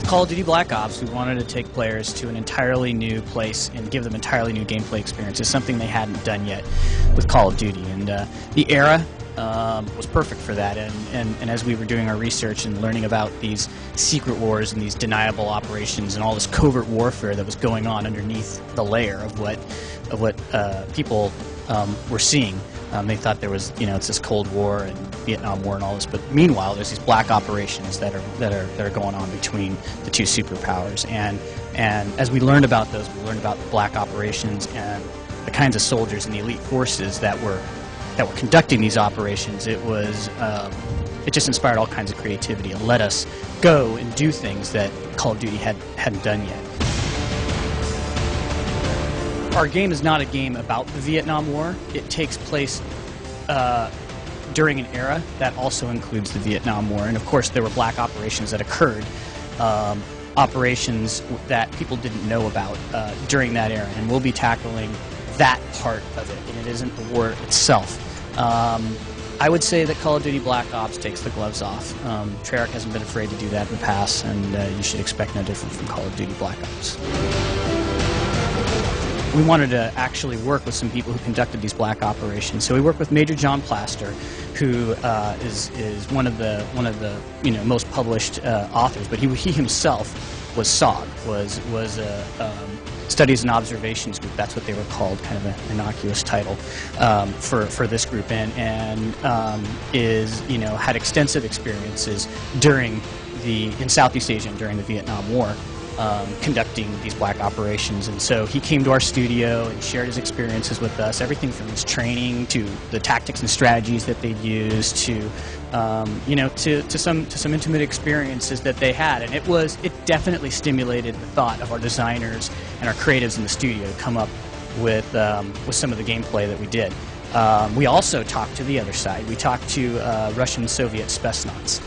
with Call of Duty Black Ops, we wanted to take players to an entirely new place and give them entirely new gameplay experiences, something they hadn't done yet with Call of Duty. And the era was perfect for that. And as we were doing our research and learning about these secret wars and these deniable operations and all this covert warfare that was going on underneath the layer of what people were seeing, they thought there was, it's this Cold War and Vietnam War and all this, but meanwhile there's these black operations that are going on between the two superpowers. And as we learned about those, we learned about the black operations and the kinds of soldiers and the elite forces that were conducting these operations. It just inspired all kinds of creativity and let us go and do things that Call of Duty hadn't done yet. Our game is not a game about the Vietnam War. It takes place during an era that also includes the Vietnam War. And of course there were black operations that occurred, operations that people didn't know about during that era. And we'll be tackling that part of it, and it isn't the war itself. I would say that Call of Duty Black Ops takes the gloves off. Treyarch hasn't been afraid to do that in the past, and you should expect no different from Call of Duty Black Ops. We wanted to actually work with some people who conducted these black operations. So we worked with Major John Plaster, who is one of the most published authors. But he himself was SOG, was a Studies and Observations Group. That's what they were called, kind of an innocuous title for this group, and had extensive experiences in Southeast Asia and during the Vietnam War. Conducting these black operations, and so he came to our studio and shared his experiences with us, everything from his training to the tactics and strategies that they used to some intimate experiences that they had. And it definitely stimulated the thought of our designers and our creatives in the studio to come up with some of the gameplay that we did. We also talked to the other side. We talked to Russian and Soviet Spetsnaz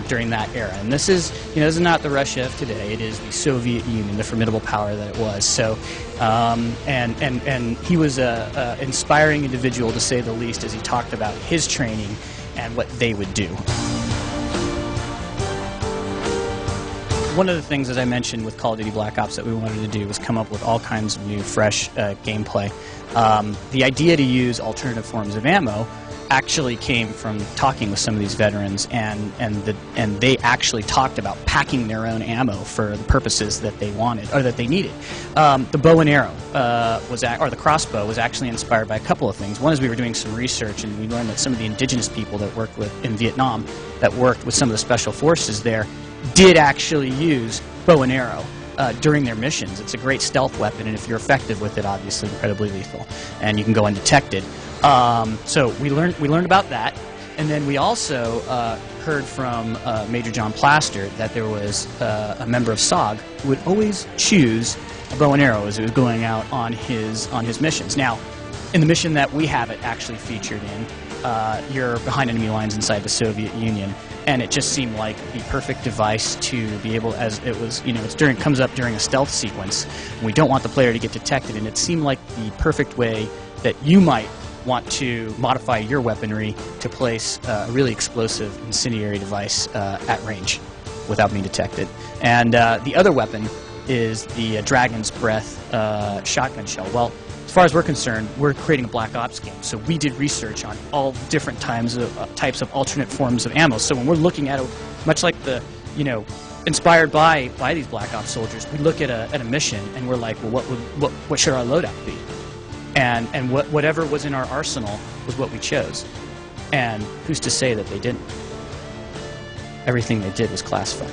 during that era, and this is not the Russia of today. It is the Soviet Union, the formidable power that it was. So, and he was an inspiring individual, to say the least, as he talked about his training and what they would do. One of the things, as I mentioned, with Call of Duty Black Ops that we wanted to do was come up with all kinds of new, fresh gameplay. The idea to use alternative forms of ammo actually came from talking with some of these veterans, and they actually talked about packing their own ammo for the purposes that they wanted or that they needed. The bow and arrow or the crossbow was actually inspired by a couple of things. One is we were doing some research, and we learned that some of the indigenous people that worked in Vietnam, that worked with some of the special forces there, did actually use bow and arrow during their missions. It's a great stealth weapon, and if you're effective with it, obviously incredibly lethal, and you can go undetected. So we learned about that, and then we also heard from Major John Plaster that there was a member of SOG who would always choose a bow and arrow as he was going out on his missions. Now, in the mission that we have it actually featured in, you're behind enemy lines inside the Soviet Union, and it just seemed like the perfect device to be able, as it was, comes up during a stealth sequence. We don't want the player to get detected, and it seemed like the perfect way that you might want to modify your weaponry to place a really explosive incendiary device at range without being detected. And the other weapon is the Dragon's Breath shotgun shell. Well, as far as we're concerned, we're creating a Black Ops game, so we did research on all different types of alternate forms of ammo. So when we're looking at it, much like the, inspired by these Black Ops soldiers, we look at a mission and we're like, well, what should our loadout be? And whatever was in our arsenal was what we chose. And who's to say that they didn't? Everything they did was classified.